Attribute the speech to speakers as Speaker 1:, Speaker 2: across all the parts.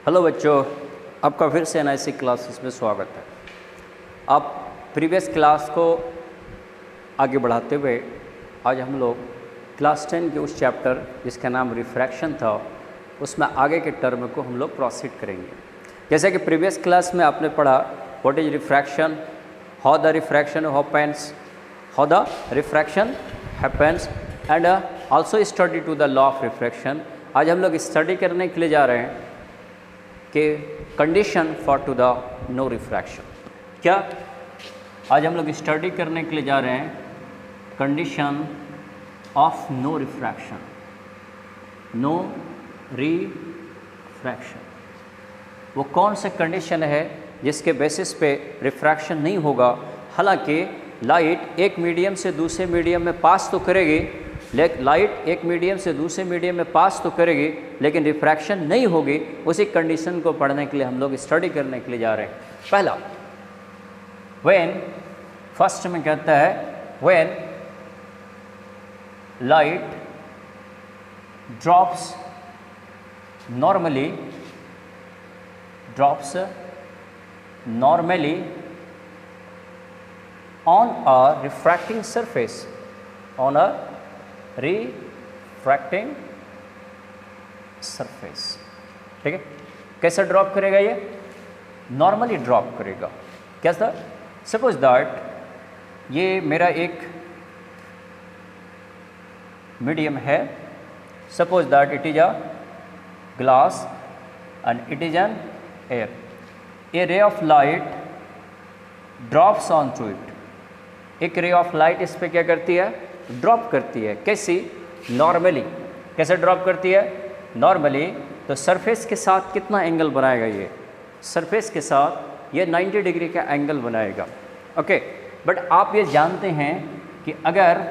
Speaker 1: Hello बच्चों, आपका फिर से एनआईसी क्लासेस में स्वागत है। अब प्रीवियस क्लास को आगे बढ़ाते हुए आज हम लोग क्लास 10 के उस चैप्टर जिसका नाम रिफ्रैक्शन था उसमें आगे के टर्म को हम लोग प्रोसीड करेंगे। जैसे कि प्रीवियस क्लास में आपने पढ़ा what is refraction, how the refraction happens and also study to the law of refraction. आज हम लोग स्टडी करने के लिए जा रहे हैं कि condition for to the no refraction. क्या आज हम लोग स्टडी करने के लिए जा रहे हैं condition of no refraction, no refraction. वो कौन से कंडीशन है जिसके बेसिस पे रिफ्रैक्शन नहीं होगा। हालांकि लाइट एक मीडियम से दूसरे मीडियम में पास तो करेगी, लाइट एक मीडियम से दूसरे मीडियम में पास तो करेगी लेकिन रिफ्रैक्शन नहीं होगी। उसी कंडीशन को पढ़ने के लिए हम लोग स्टडी करने के लिए जा रहे हैं। पहला, व्हेन, फर्स्ट में कहता है when light drops normally on a refracting surface, on a refracting surface। ठीक है, कैसे ड्रॉप करेगा? ये नॉर्मली ड्रॉप करेगा। कैसा? सपोज दैट ये मेरा एक मीडियम है, suppose that it is a glass and it is an air. A ray of light drops on to it. एक रे ऑफ लाइट इस पे क्या करती है? ड्रॉप करती है। कैसी? नॉर्मली। कैसे ड्रॉप करती है? नॉर्मली। तो सरफेस के साथ कितना एंगल बनाएगा? ये सरफेस के साथ ये 90 डिग्री का एंगल बनाएगा। ओके, बट आप ये जानते हैं कि अगर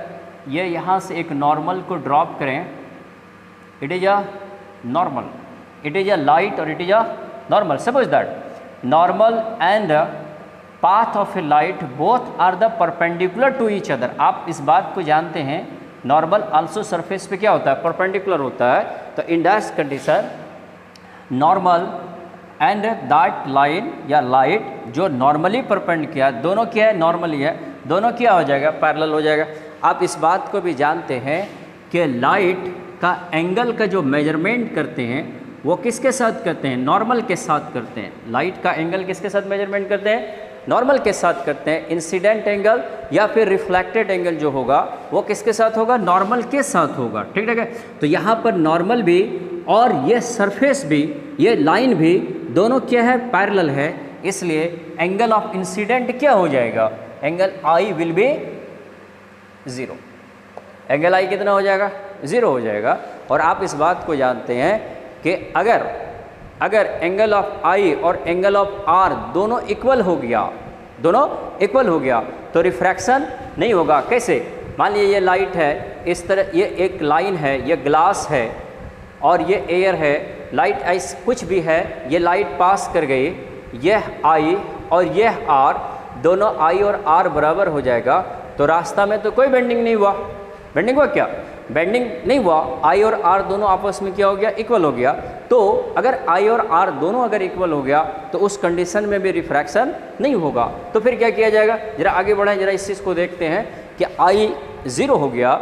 Speaker 1: ये यहाँ से एक नॉर्मल को ड्रॉप करें, it is a normal, it is a light और it is a normal. Suppose that normal and path of a light both are the perpendicular to each other. आप इस बात को जानते हैं, नॉर्मल आल्सो सरफेस पे क्या होता है? परपेंडिकुलर होता है। तो in that condition normal and that line या लाइट जो नॉर्मली परपेंड किया, दोनों क्या है? नॉर्मली है, दोनों क्या हो जाएगा? पैरेलल हो जाएगा। आप इस बात को भी जानते हैं कि लाइट का एंगल का जो मेजरमेंट करते हैं वो किसके साथ करते हैं? नॉर्मल के साथ करते हैं। लाइट का एंगल किसके साथ मेजरमेंट करते हैं? नॉर्मल के साथ करते हैं। इंसिडेंट एंगल या फिर रिफ्लेक्टेड एंगल जो होगा वो किसके साथ होगा? नॉर्मल के साथ होगा। ठीक है, तो यहाँ पर नॉर्मल भी और ये सरफेस भी, ये लाइन भी, दोनों क्या है? पैरेलल है। इसलिए एंगल ऑफ इंसिडेंट क्या हो जाएगा? Angle i will be 0। Angle i कितना हो जाएगा? 0 हो जाएगा। और आप इस बात को जानते हैं कि अगर एंगल ऑफ आई और एंगल ऑफ आर दोनों इक्वल हो गया, तो रिफ्रैक्शन नहीं होगा। कैसे? मान लीजिए ये लाइट है, इस तरह ये एक लाइन है, ये ग्लास है और ये एयर है। लाइट ऐस कुछ भी है, ये लाइट पास कर गई, यह आई और यह आर, दोनों आई और आर बराबर हो जाएगा। तो रास्ता में तो कोई बेंडिंग नहीं हुआ। बेंडिंग हुआ क्या? बेंडिंग नहीं हुआ। आई और आर दोनों आपस में क्या हो गया? इक्वल हो गया। तो अगर आई और आर दोनों अगर इक्वल हो गया तो उस कंडीशन में भी रिफ्रैक्शन नहीं होगा। तो फिर क्या किया जाएगा? जरा आगे बढ़ाएं, जरा इस चीज़ को देखते हैं कि आई 0 हो गया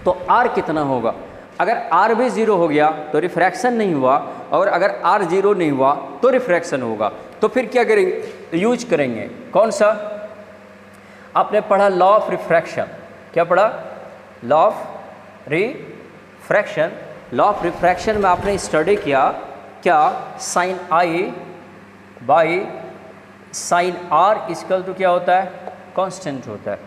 Speaker 1: तो आर कितना होगा? अगर आर भी 0 हो गया तो रिफ्रैक्शन नहीं हुआ, और अगर आर 0 नहीं हुआ तो रिफ्रैक्शन होगा। तो फिर क्या करेंगे? यूज करेंगे कौन सा? आपने पढ़ा लॉ ऑफ रिफ्रैक्शन। क्या पढ़ा? Law of refraction. Law of refraction में आपने स्टडी किया क्या? Sine i by sine r equal to क्या होता है? कांस्टेंट होता है।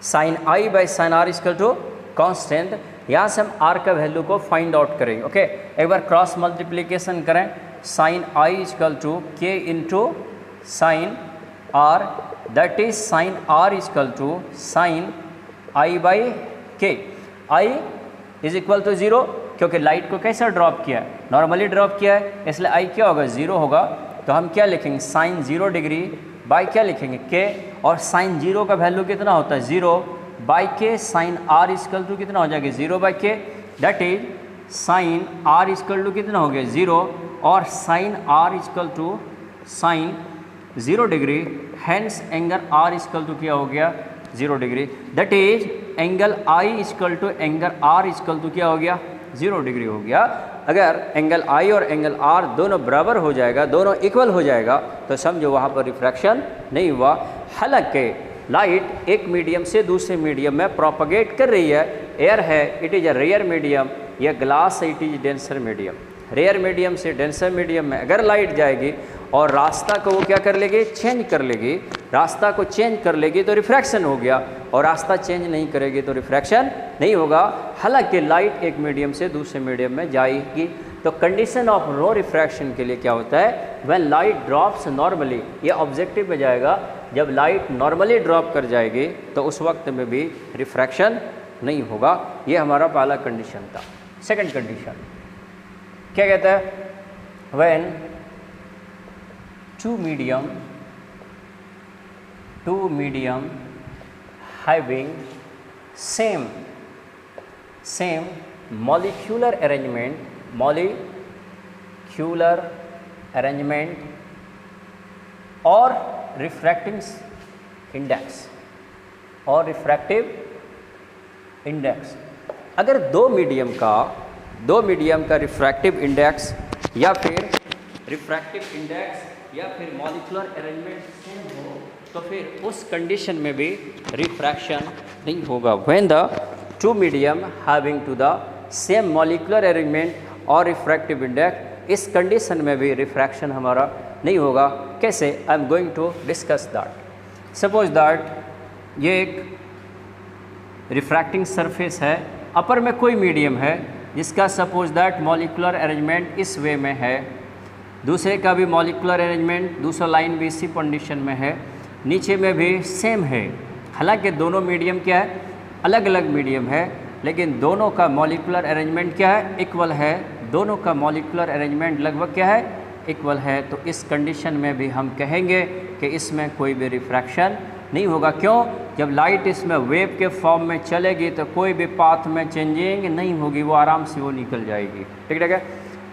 Speaker 1: Sine i by sine r equal to constant. यहाँ से हम आर का वैल्यू को फाइंड आउट करेंगे। ओके, एक बार क्रॉस मल्टीप्लिकेशन करें। Sine i equal to k into sine r, that is sine r equal to sine i by k. I is equal to 0 क्योंकि लाइट को कैसा ड्रॉप किया है? नॉर्मली ड्रॉप किया है, इसलिए आई क्या होगा? 0 होगा। तो हम क्या लिखेंगे? साइन 0 डिग्री बाई क्या लिखेंगे? के। और साइन 0 का वैल्यू कितना होता है? 0 बाई के। साइन आर इक्वल टू कितना हो जाएगा? 0 by k, that is sine r equal to कितना हो गया? 0। और sine r equal to sine 0 degree, hence angle r equal to क्या हो गया 0 degree, that is angle i equal to angle r equal to क्या हो गया 0 डिग्री हो गया। अगर एंगल आई और एंगल आर दोनों बराबर हो जाएगा, दोनों इक्वल हो जाएगा, तो समझो वहाँ पर रिफ्रैक्शन नहीं हुआ। हालांकि लाइट एक मीडियम से दूसरे मीडियम में प्रोपगेट कर रही है, एयर है, it is a rare medium, या ग्लास है, it is denser medium. Rare medium से डेंसर मीडियम में अगर लाइट जाएगी और रास्ता को वो क्या कर लेगी, चेंज कर लेगी, रास्ता को चेंज कर लेगी तो रिफ्रैक्शन हो गया, और रास्ता चेंज नहीं करेगी तो रिफ्रैक्शन नहीं होगा। हालांकि लाइट एक मीडियम से दूसरे मीडियम में जाएगी। तो कंडीशन ऑफ नो रिफ्रैक्शन के लिए क्या होता है, व्हेन लाइट ड्रॉप्स नॉर्मली, ये ऑब्जेक्टिव में जाएगा, जब लाइट नॉर्मली ड्रॉप कर जाएगी तो उस वक्त में भी रिफ्रैक्शन नहीं होगा। ये हमारा पहला कंडीशन था। सेकंड कंडीशन क्या कहता है, when two medium having same molecular arrangement or refracting index अगर दो मीडियम का रिफ्रैक्टिव इंडेक्स या फिर रिफ्रैक्टिव इंडेक्स या फिर मॉलिक्यूलर अरेंजमेंट सेम हो तो फिर उस कंडीशन में भी रिफ्रैक्शन नहीं होगा। When the two medium having to the same molecular arrangement और रिफ्रैक्टिव इंडेक्स, इस कंडीशन में भी रिफ्रैक्शन हमारा नहीं होगा। कैसे, I am going to discuss that. Suppose that ये एक रिफ्रैक्टिंग सरफेस है, अपर में कोई मीडियम है जिसका सपोज दैट मॉलिक्यूलर अरेंजमेंट इस वे में है, दूसरे का भी मॉलिक्यूलर अरेंजमेंट, दूसरा लाइन भी इसी कंडीशन में है, नीचे में भी सेम है। हालांकि दोनों मीडियम क्या है, अलग अलग मीडियम है, लेकिन दोनों का मॉलिक्यूलर अरेंजमेंट क्या है, इक्वल है। दोनों का मॉलिक्यूलर अरेंजमेंट लगभग क्या है, इक्वल है। तो इस कंडीशन में भी हम कहेंगे कि इसमें कोई भी रिफ्रैक्शन नहीं होगा। क्यों, जब लाइट इसमें वेव के फॉर्म में चलेगी तो कोई भी पाथ में चेंजिंग नहीं होगी, वो आराम से वो निकल जाएगी। ठीक है।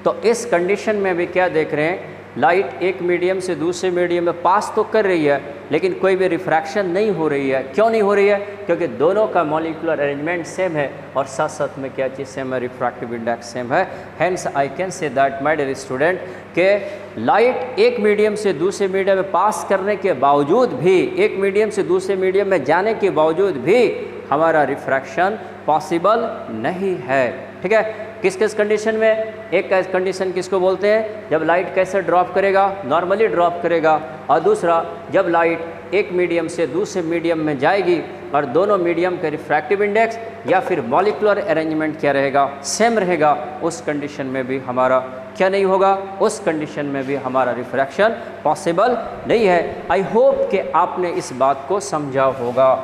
Speaker 1: तो इस कंडीशन में भी क्या देख रहे हैं, लाइट एक मीडियम से दूसरे मीडियम में पास तो कर रही है, लेकिन कोई भी रिफ्रैक्शन नहीं हो रही है। क्यों नहीं हो रही है, क्योंकि दोनों का मॉलिक्यूलर अरेंजमेंट सेम है और साथ साथ में क्या चीज़ सेम है, रिफ्रैक्टिव इंडेक्स सेम है। Hence I can say that my dear student के लाइट एक मीडियम से दूसरे मीडियम में पास करने के बावजूद भी, एक मीडियम से दूसरे मीडियम में जाने के बावजूद भी हमारा रिफ्रैक्शन पॉसिबल नहीं है। ठीक है। किस किस कंडीशन में, एक कंडीशन किसको बोलते हैं, जब लाइट कैसे ड्रॉप करेगा, नॉर्मली ड्रॉप करेगा, और दूसरा जब लाइट एक मीडियम से दूसरे मीडियम में जाएगी और दोनों मीडियम का रिफ्रैक्टिव इंडेक्स या फिर मॉलिक्यूलर अरेंजमेंट क्या रहेगा, सेम रहेगा, उस कंडीशन में भी हमारा क्या नहीं होगा, उस कंडीशन में भी हमारा रिफ्रैक्शन पॉसिबल नहीं है। आई होप कि आपने इस बात को समझा होगा।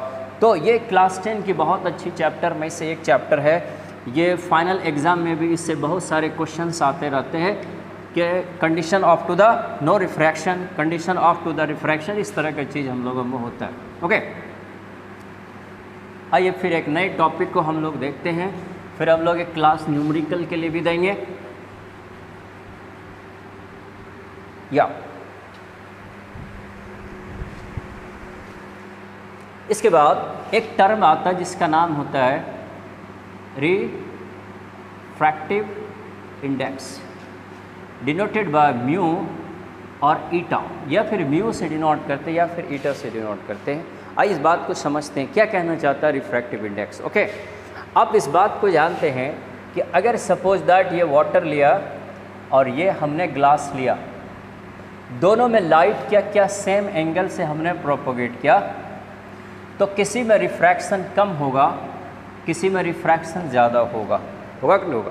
Speaker 1: तो ये क्लास 10 की बहुत अच्छी चैप्टर में से एक चैप्टर है। ये फाइनल एग्ज़ाम में भी इससे बहुत सारे क्वेश्चंस आते रहते हैं कि condition of to the no refraction, condition of to the refraction, इस तरह की चीज़ हम लोगों में होता है। ओके, आइए फिर एक नए टॉपिक को हम लोग देखते हैं, फिर हम लोग एक क्लास न्यूमेरिकल के लिए भी देंगे। या इसके बाद एक टर्म आता है जिसका नाम होता है refractive index, denoted by mu और ईटा, या फिर म्यू से डिनोट करते हैं या फिर ईटा से डिनोट करते हैं। आइए इस बात को समझते हैं क्या कहना चाहता है रिफ्रैक्टिव इंडेक्स। ओके, आप इस बात को जानते हैं कि अगर सपोज दैट ये वाटर लिया और ये हमने ग्लास लिया, दोनों में लाइट क्या क्या सेम एंगल से हमने प्रोपोगेट किया, तो किसी में रिफ्रैक्शन कम होगा, किसी में रिफ्रैक्शन ज़्यादा होगा कि नहीं होगा।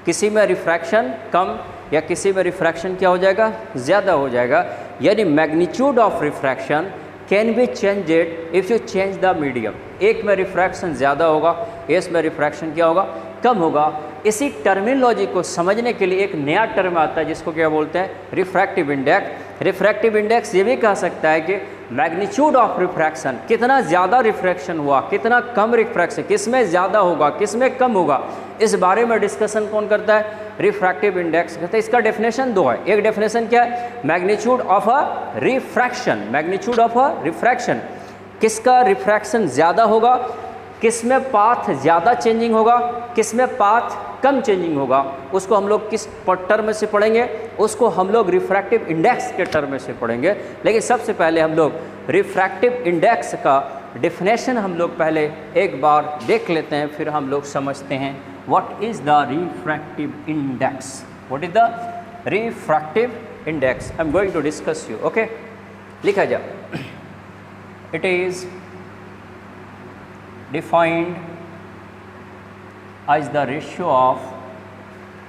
Speaker 1: किसी में रिफ्रैक्शन कम या किसी में रिफ्रैक्शन क्या हो जाएगा, ज़्यादा हो जाएगा। यानी magnitude of refraction can be changed if you change the medium. एक में रिफ्रैक्शन ज़्यादा होगा, एक में रिफ्रैक्शन क्या होगा कम होगा। इसी टर्मिनोलॉजी को समझने के लिए एक नया टर्म आता है जिसको क्या बोलते हैं, रिफ्रैक्टिव इंडेक्स। रिफ्रैक्टिव इंडेक्स ये भी कह सकता है कि मैग्नीट्यूड ऑफ रिफ्रैक्शन, कितना ज़्यादा रिफ्रैक्शन हुआ, कितना कम रिफ्रैक्शन, किस में ज़्यादा होगा, किस में कम होगा, इस बारे में डिस्कशन कौन करता है, रिफ्रैक्टिव इंडेक्स कहते हैं। इसका डेफिनेशन दो है। एक डेफिनेशन क्या है, magnitude of a refraction, magnitude of a refraction, किसका रिफ्रैक्शन ज़्यादा होगा, किस में पाथ ज़्यादा चेंजिंग होगा, किस में पाथ कम चेंजिंग होगा, उसको हम लोग किस टर्म में से पढ़ेंगे, उसको हम लोग रिफ्रैक्टिव इंडेक्स के टर्म में से पढ़ेंगे। लेकिन सबसे पहले हम लोग रिफ्रैक्टिव इंडेक्स का डेफिनेशन हम लोग पहले एक बार देख लेते हैं, फिर हम लोग समझते हैं what is the refractive index, what is the refractive index. I am going to discuss you, okay. लिखा जाए, it is defined as the ratio of,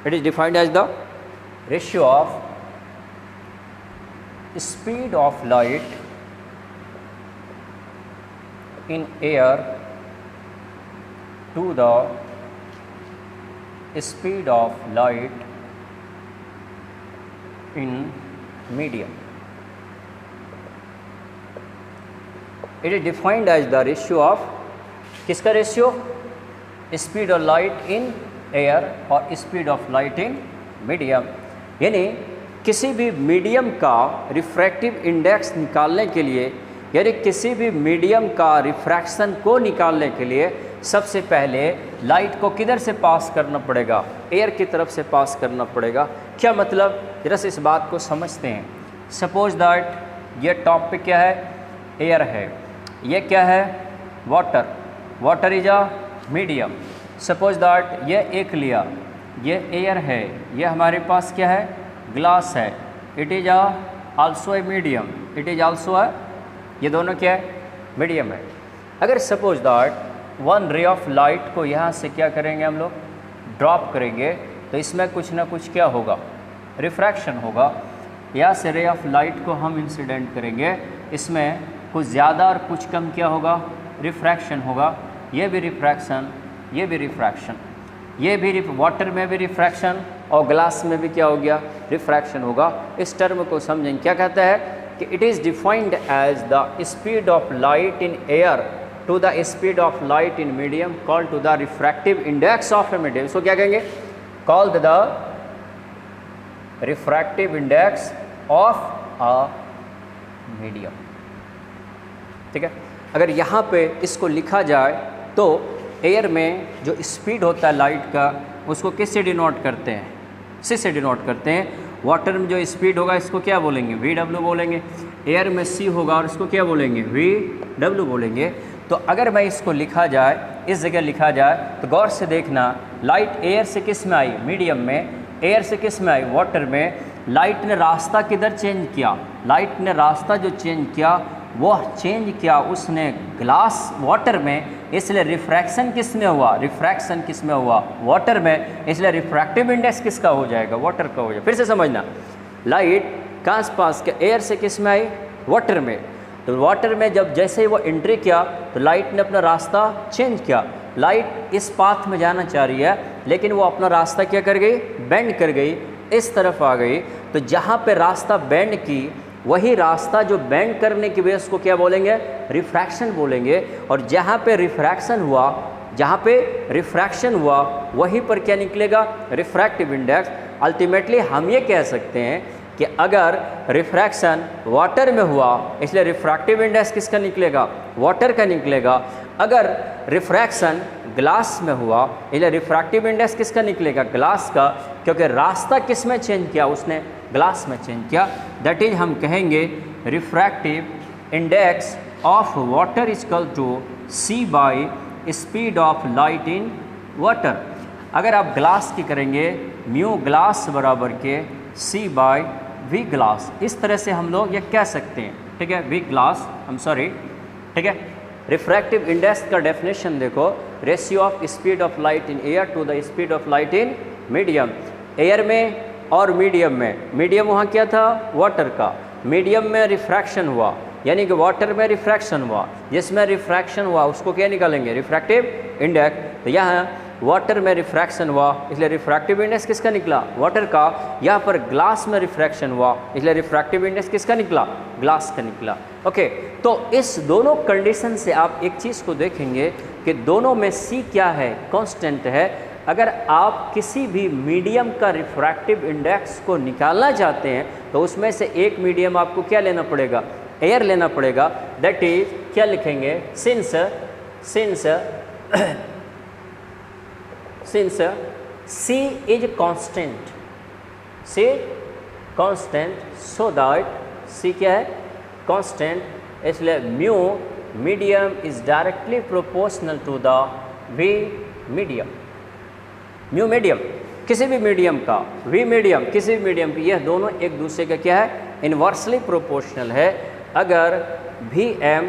Speaker 1: it is defined as the ratio of speed of light in air to the speed of light in medium. It is defined as the ratio of, किसका ratio, speed of light in air और speed of light in medium. यानी किसी भी medium का refractive index निकालने के लिए, यानी किसी भी मीडियम का रिफ्रैक्शन को निकालने के लिए सबसे पहले लाइट को किधर से पास करना पड़ेगा, एयर की तरफ से पास करना पड़ेगा। क्या मतलब, जरा से इस बात को समझते हैं। सपोज दैट ये टॉपिक क्या है, एयर है, ये क्या है, water, water is a medium. Suppose that ये एक लिया, ये एयर है, ये हमारे पास क्या है, ग्लास है, it is also a medium, it is also a, ये दोनों क्या है, मीडियम है। अगर सपोज दैट वन रे ऑफ लाइट को यहाँ से क्या करेंगे हम लोग, ड्रॉप करेंगे, तो इसमें कुछ ना कुछ क्या होगा, रिफ्रैक्शन होगा। यहाँ से रे ऑफ लाइट को हम इंसिडेंट करेंगे, इसमें कुछ ज़्यादा और कुछ कम क्या होगा, रिफ्रैक्शन होगा। ये भी रिफ्रैक्शन, ये भी रिफ्रैक्शन, ये भी वाटर में भी रिफ्रैक्शन और ग्लास में भी क्या हो गया, रिफ्रैक्शन होगा। इस टर्म को समझें, क्या कहता है कि it is defined as the speed of light in air to the speed of light in medium called to the refractive index of a medium. इसको क्या कहेंगे, called the refractive index of a medium. ठीक है, अगर यहाँ पे इसको लिखा जाए तो एयर में जो स्पीड होता है लाइट का, उसको किससे डिनोट करते हैं, सी से डिनोट करते हैं। वाटर में जो स्पीड होगा इसको क्या बोलेंगे, वी डब्ल्यू बोलेंगे। एयर में सी होगा और इसको क्या बोलेंगे, वी डब्ल्यू बोलेंगे। तो अगर मैं इसको लिखा जाए, इस जगह लिखा जाए, तो गौर से देखना, लाइट एयर से किस में आई, मीडियम में, एयर से किस में आई, वाटर में। लाइट ने रास्ता किधर चेंज किया, लाइट ने रास्ता जो चेंज किया वो चेंज किया उसने ग्लास वाटर में, इसलिए रिफ्रैक्शन किस में हुआ, रिफ्रैक्शन किस में हुआ, वाटर में, इसलिए रिफ्रैक्टिव इंडेक्स किसका हो जाएगा, वाटर का हो जाएगा। फिर से समझना, लाइट कहाँ से पास किया, एयर से किस में आई, वाटर में। तो वाटर में जब जैसे ही वो एंट्री किया तो लाइट ने अपना रास्ता चेंज किया। लाइट इस पाथ में जाना चाह रही है, लेकिन वो अपना रास्ता क्या कर गई, बेंड कर गई, इस तरफ आ गई। तो जहाँ पे रास्ता बेंड की, वही रास्ता जो बेंड करने की वजह से उसको क्या बोलेंगे, रिफ्रैक्शन बोलेंगे। और जहाँ पे रिफ्रैक्शन हुआ, जहाँ पे रिफ्रैक्शन हुआ वहीं पर क्या निकलेगा, रिफ्रैक्टिव इंडेक्स। अल्टीमेटली हम ये कह सकते हैं कि अगर रिफ्रैक्शन वाटर में हुआ, इसलिए रिफ्रैक्टिव इंडेक्स किसका निकलेगा, वाटर का निकलेगा। अगर रिफ्रैक्शन ग्लास में हुआ, इसलिए रिफ्रैक्टिव इंडेक्स किसका निकलेगा, ग्लास का, क्योंकि रास्ता किस में चेंज किया, उसने ग्लास में चेंज किया। दैट इज हम कहेंगे refractive index of water is equal to c by speed of light in water. अगर आप ग्लास की करेंगे, म्यू ग्लास बराबर के सी बाई वी ग्लास, इस तरह से हम लोग ये कह सकते हैं। ठीक है, we glass, I am sorry. ठीक है, रिफ्रैक्टिव इंडेक्स का डेफिनेशन देखो, ratio of speed of light in air to the speed of light in medium. Air में और मीडियम में, मीडियम वहाँ क्या था, वाटर का, मीडियम में रिफ्रैक्शन हुआ, यानी कि वाटर में रिफ्रैक्शन हुआ, जिसमें रिफ्रैक्शन हुआ उसको क्या निकालेंगे, रिफ्रैक्टिव इंडेक्स। तो यहाँ वाटर में रिफ्रैक्शन हुआ, इसलिए रिफ्रैक्टिव इंडेक्स किसका निकला? वाटर का। यहाँ पर ग्लास में रिफ्रैक्शन हुआ, इसलिए रिफ्रैक्टिव इंडेक्स किसका निकला? ग्लास का निकला। ओके, तो इस दोनों कंडीशन से आप एक चीज़ को देखेंगे कि दोनों में C क्या है? कांस्टेंट है। अगर आप किसी भी मीडियम का रिफ्रैक्टिव इंडेक्स को निकालना चाहते हैं तो उसमें से एक मीडियम आपको क्या लेना पड़ेगा? एयर लेना पड़ेगा। दैट इज क्या लिखेंगे? Since C is constant, so that C क्या है? constant, इसलिए mu medium is directly proportional to the V medium. Mu medium किसी भी मीडियम का, V मीडियम किसी भी मीडियम की, यह दोनों एक दूसरे का क्या है? इन्वर्सली प्रोपोर्शनल है। अगर Vm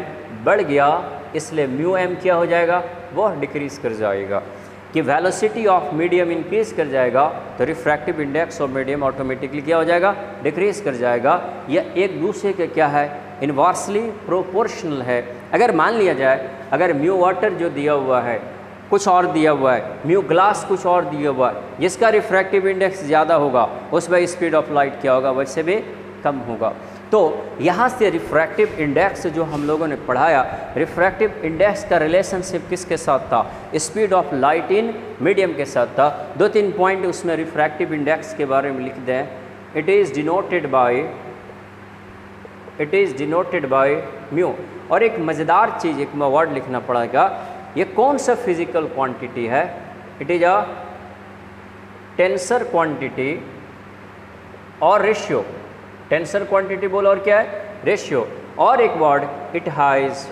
Speaker 1: बढ़ गया इसलिए म्यू एम क्या हो जाएगा? वह डिक्रीज कर जाएगा। कि वेलोसिटी ऑफ मीडियम इंक्रीज कर जाएगा तो refractive index of medium automatically क्या हो जाएगा? डिक्रीज कर जाएगा। यह एक दूसरे के क्या है? इन्वर्सली प्रोपोर्शनल है। अगर मान लिया जाए अगर म्यू वाटर जो दिया हुआ है कुछ और दिया हुआ है, म्यू ग्लास कुछ और दिया हुआ है, जिसका रिफ्रैक्टिव इंडेक्स ज़्यादा होगा उसमें स्पीड ऑफ लाइट क्या होगा? वैसे भी कम होगा। तो यहाँ से रिफ्रैक्टिव इंडेक्स जो हम लोगों ने पढ़ाया, रिफ्रैक्टिव इंडेक्स का रिलेशनशिप किसके साथ था? Speed of light in medium के साथ था। 2-3 पॉइंट उसमें रिफ्रैक्टिव इंडेक्स के बारे में लिख दें। It is denoted by mu. और एक मज़ेदार चीज़, एक वर्ड लिखना पड़ेगा। ये कौन सा फिजिकल क्वांटिटी है? It is a tensor quantity और रेशियो। टेंसर क्वांटिटी बोलो और क्या है? रेशियो। और एक word, it has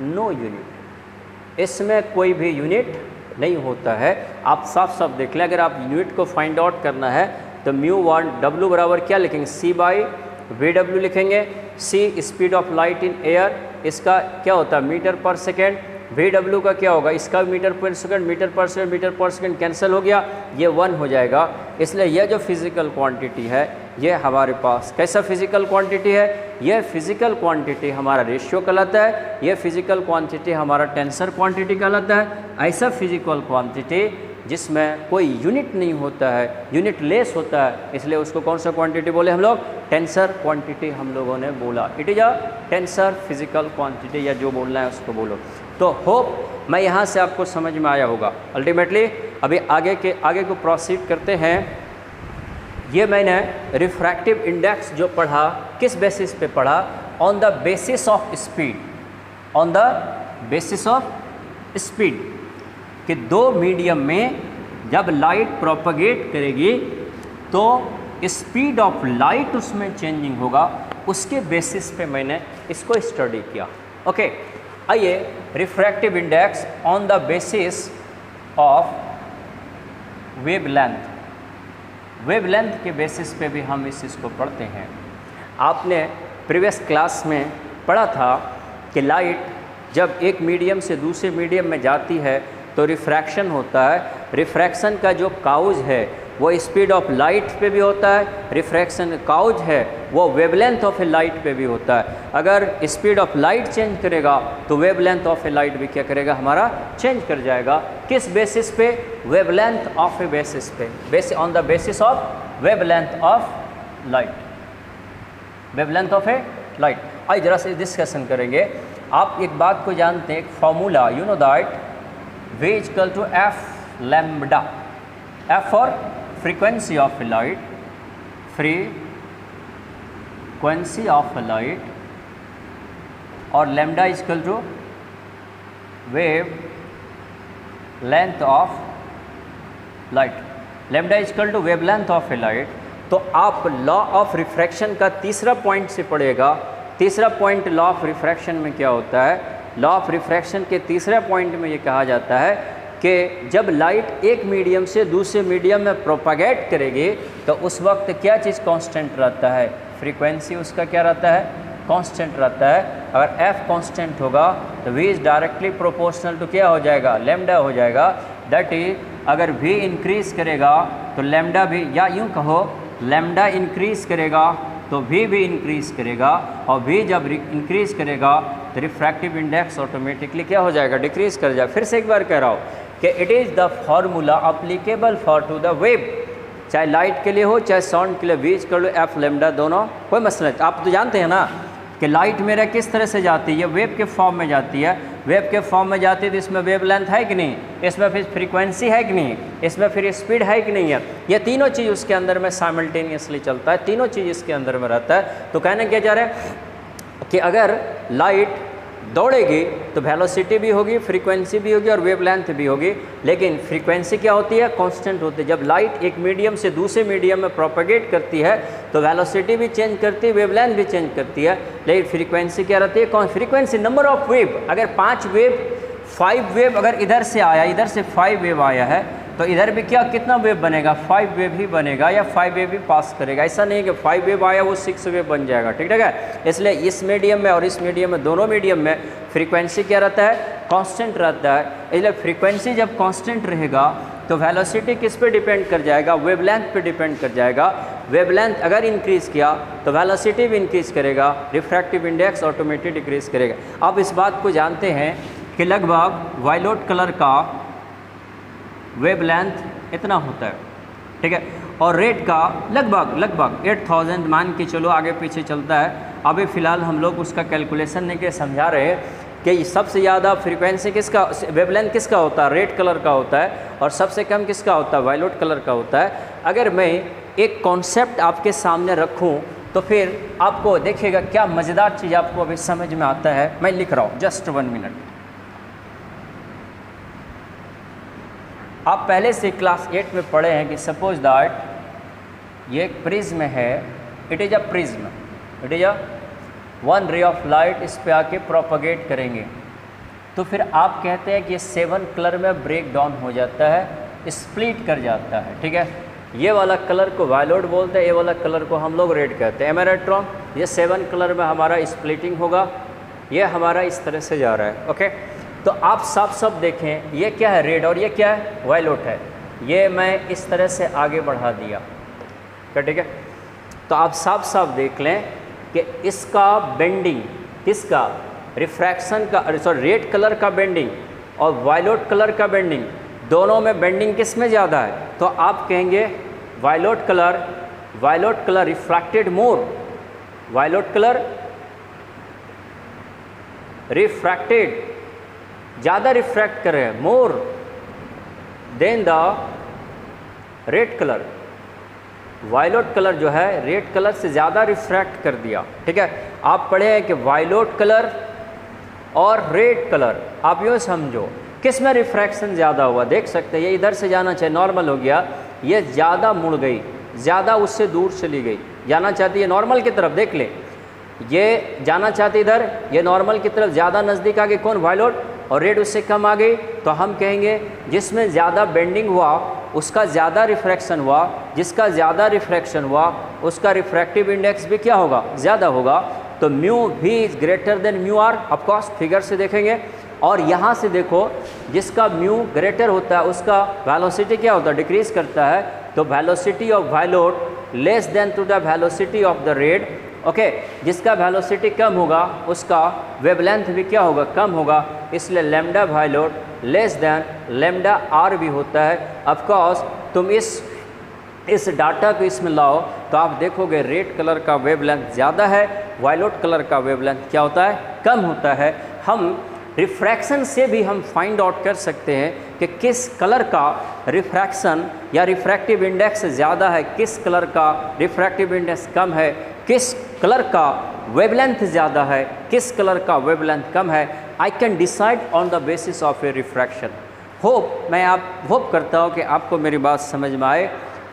Speaker 1: no unit. इसमें कोई भी यूनिट नहीं होता है। आप साफ साफ देख लें, अगर आप यूनिट को फाइंड आउट करना है तो म्यू1 W बराबर क्या लिखेंगे? C/VW लिखेंगे। C speed of light in air, इसका क्या होता है? मीटर पर सेकेंड। VW का क्या होगा? इसका मीटर पर सेकेंड, मीटर पर सेकेंड कैंसिल हो गया, ये 1 हो जाएगा। इसलिए यह जो फिज़िकल क्वांटिटी है ये हमारे पास कैसा फिज़िकल क्वांटिटी है? यह फिज़िकल क्वांटिटी हमारा रेशियो कहलाता है, यह फिज़िकल क्वांटिटी हमारा टेंसर क्वांटिटी कहलाता है। ऐसा फिज़िकल क्वांटिटी जिसमें कोई यूनिट नहीं होता है, यूनिट लेस होता है, इसलिए उसको कौन सा क्वांटिटी बोले हम लोग? टेंसर क्वांटिटी हम लोगों ने बोला। It is a tensor physical quantity, या जो बोलना है उसको बोलो। तो होप मैं यहाँ से आपको समझ में आया होगा। अल्टीमेटली अभी आगे को प्रोसीड करते हैं। ये मैंने रिफ्रैक्टिव इंडेक्स जो पढ़ा किस बेसिस पे पढ़ा? On the basis of speed. On the basis of speed कि दो मीडियम में जब लाइट प्रोपगेट करेगी तो स्पीड ऑफ लाइट उसमें चेंजिंग होगा, उसके बेसिस पे मैंने इसको स्टडी किया। ओके, आइए refractive index on the basis of wavelength. Wavelength के बेसिस पे भी हम इस चीज़ को पढ़ते हैं। आपने प्रीवियस क्लास में पढ़ा था कि लाइट जब एक मीडियम से दूसरे मीडियम में जाती है तो रिफ्रैक्शन होता है। रिफ्रैक्शन का जो काउज है वो स्पीड ऑफ लाइट पे भी होता है, रिफ्रैक्शन काउज है वो वेवलेंथ ऑफ ए लाइट पे भी होता है। अगर स्पीड ऑफ लाइट चेंज करेगा तो वेवलेंथ ऑफ ए लाइट भी क्या करेगा? हमारा चेंज कर जाएगा। किस बेसिस पे? वेवलेंथ ऑफ ए बेसिस पे, on the basis of wavelength of light, wavelength of a light. आइए जरा से डिस्कशन करेंगे। आप एक बात को जानते हैं, एक formula, you know that V equal to F lambda. F for frequency of light, frequency of light, और lambda is equal to wave length of light. lambda is equal to wavelength of a light. तो आप law of refraction का तीसरा point से पढ़ेगा। तीसरा point law of refraction में क्या होता है? लॉ ऑफ रिफ्रैक्शन के तीसरे पॉइंट में ये कहा जाता है कि जब लाइट एक मीडियम से दूसरे मीडियम में प्रोपागेट करेगी तो उस वक्त क्या चीज़ कांस्टेंट रहता है? फ्रीक्वेंसी उसका क्या रहता है? कांस्टेंट रहता है। अगर f कांस्टेंट होगा तो v is directly proportional to क्या हो जाएगा? लैम्डा हो जाएगा। दैट इज अगर v इंक्रीज करेगा तो लैम्डा भी, या यूँ कहो लैम्डा इंक्रीज करेगा तो v भी इंक्रीज करेगा, और v जब इंक्रीज करेगा तो रिफ्रैक्टिव इंडेक्स ऑटोमेटिकली क्या हो जाएगा? डिक्रीज कर जाएगा। फिर से एक बार कह रहा हूँ, कि it is the formula applicable for to the wave, चाहे लाइट के लिए हो चाहे साउंड के लिए, वीज कर लो एफ लेमडा दोनों, कोई मसला नहीं। आप तो जानते हैं ना कि लाइट मेरा किस तरह से जाती है, वेव के फॉर्म में जाती है। वेव के फॉर्म में जाती है तो इसमें वेव लेंथ है कि नहीं, इसमें फिर फ्रीक्वेंसी है कि नहीं, इसमें फिर स्पीड है कि नहीं है। ये तीनों चीज़ उसके अंदर में साइमल्टेनियसली चलता है, तीनों चीज़ इसके अंदर में रहता है। तो कहने क्या जा रहा है कि अगर लाइट दौड़ेगी तो वेलोसिटी भी होगी, फ्रीक्वेंसी भी होगी और वेवलेंथ भी होगी। लेकिन फ्रीक्वेंसी क्या होती है, कांस्टेंट होती है। जब लाइट एक मीडियम से दूसरे मीडियम में प्रोपेगेट करती है तो वेलोसिटी भी चेंज करती है, वेवलेंथ भी चेंज करती है। लेकिन फ्रीक्वेंसी क्या रहती है, फ्रीक्वेंसी नंबर ऑफ वेव। अगर 5 वेव अगर इधर से आया, इधर से 5 वेव आया है तो इधर भी क्या कितना वेव बनेगा, 5 वेव ही बनेगा या 5 वेव ही पास करेगा। ऐसा नहीं कि 5 वेव आया वो 6 वेव बन जाएगा, ठीक है। इसलिए इस मीडियम में और इस मीडियम में, दोनों मीडियम में फ्रीक्वेंसी क्या रहता है, कांस्टेंट रहता है। इसलिए फ्रीक्वेंसी जब कांस्टेंट रहेगा तो वेलोसिटी किस पे डिपेंड कर जाएगा, वेवलेंथ पे डिपेंड कर जाएगा। वेवलेंथ अगर इंक्रीज़ किया तो वेलोसिटी भी इंक्रीज़ करेगा, रिफ्रैक्टिव इंडेक्स ऑटोमेटिक डिक्रीज़ करेगा। आप इस बात को जानते हैं कि लगभग वायलेट कलर का वेवलेंथ इतना होता है, ठीक है, और रेड का लगभग 8000 मान के चलो, आगे पीछे चलता है। अभी फ़िलहाल हम लोग उसका कैलकुलेशन नहीं के समझा रहे कि सबसे ज़्यादा फ्रीक्वेंसी किसका, वेवलेंथ किसका होता है, रेड कलर का होता है, और सबसे कम किसका होता है, वायलेट कलर का होता है। अगर मैं एक कॉन्सेप्ट आपके सामने रखूं तो फिर आपको देखिएगा क्या मज़ेदार चीज़ आपको अभी समझ में आता है। मैं लिख रहा हूँ, जस्ट 1 मिनट। आप पहले से क्लास 8 में पढ़े हैं कि सपोज दैट ये एक प्रिज्म है, it is a prism, it is अ 1 रे ऑफ लाइट इस पे आके प्रोपगेट करेंगे तो फिर आप कहते हैं कि ये 7 कलर में ब्रेक डाउन हो जाता है, स्प्लिट कर जाता है, ठीक है। ये वाला कलर को वायलेट बोलते हैं, ये वाला कलर को हम लोग रेड कहते हैं। एम आई राइट रॉन्ग? ये 7 कलर में हमारा स्प्लिटिंग होगा, ये हमारा इस तरह से जा रहा है, ओके। तो आप सब देखें, ये क्या है, रेड, और ये क्या है, वायलेट है। ये मैं इस तरह से आगे बढ़ा दिया, क्या, ठीक है। तो आप साफ देख लें कि इसका बेंडिंग, किसका, रिफ्रैक्शन का, सॉरी रेड कलर का बेंडिंग और वायलेट कलर का बेंडिंग, दोनों में बेंडिंग किस में ज़्यादा है। तो आप कहेंगे violet colour refracted more, violet colour refracted, ज़्यादा रिफ्रैक्ट कर रहे हैं, more than the red colour. Violet colour जो है रेड कलर से ज़्यादा रिफ्रैक्ट कर दिया, ठीक है। आप पढ़े हैं कि वायलेट कलर और रेड कलर, आप यूँ समझो किस में रिफ्रैक्शन ज़्यादा हुआ, देख सकते हैं। ये इधर से जाना चाहिए, नॉर्मल हो गया, ये ज़्यादा मुड़ गई, ज़्यादा उससे दूर चली गई, जाना चाहती है नॉर्मल की तरफ, देख ले, ये जाना चाहती इधर, ये नॉर्मल की तरफ ज़्यादा नज़दीक आ गई, कौन, वायलेट, और रेड उससे कम आ गई। तो हम कहेंगे जिसमें ज़्यादा बेंडिंग हुआ उसका ज़्यादा रिफ्रैक्शन हुआ, जिसका ज़्यादा रिफ्रैक्शन हुआ उसका रिफ्रैक्टिव इंडेक्स भी क्या होगा, ज़्यादा होगा। तो mu v is greater than mu r, of course figure से देखेंगे। और यहाँ से देखो, जिसका म्यू ग्रेटर होता है उसका वेलोसिटी क्या होता है, डिक्रीज़ करता है। तो velocity of violet less than to the velocity of the red, okay. जिसका वेलोसिटी कम होगा उसका वेवलेंथ भी क्या होगा, कम होगा। इसलिए lambda violet less than lambda r भी होता है। ऑफ कोर्स तुम इस डाटा को इसमें लाओ तो आप देखोगे रेड कलर का वेवलेंथ ज़्यादा है, वायलेट कलर का वेवलेंथ क्या होता है, कम होता है। हम रिफ्रैक्शन से भी हम फाइंड आउट कर सकते हैं कि किस कलर का रिफ्रैक्शन या रिफ्रैक्टिव इंडेक्स ज़्यादा है, किस कलर का रिफ्रैक्टिव इंडेक्स कम है, किस कलर का वेवलेंथ ज़्यादा है, किस कलर का वेवलेंथ कम है। I can decide on the basis of A refraction. मैं होप करता हूँ कि आपको मेरी बात समझ में आए।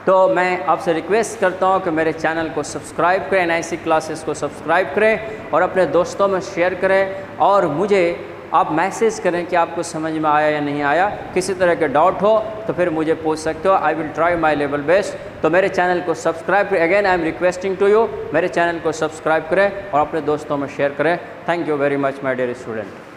Speaker 1: तो मैं आपसे रिक्वेस्ट करता हूँ कि मेरे चैनल को सब्सक्राइब करें, NIC क्लासेस को सब्सक्राइब करें और अपने दोस्तों में शेयर करें। और मुझे आप मैसेज करें कि आपको समझ में आया या नहीं आया। किसी तरह के डाउट हो तो फिर मुझे पूछ सकते हो, I will try my level best. तो मेरे चैनल को सब्सक्राइब करें, again I am requesting to you, मेरे चैनल को सब्सक्राइब करें और अपने दोस्तों में शेयर करें। Thank you very much my dear student.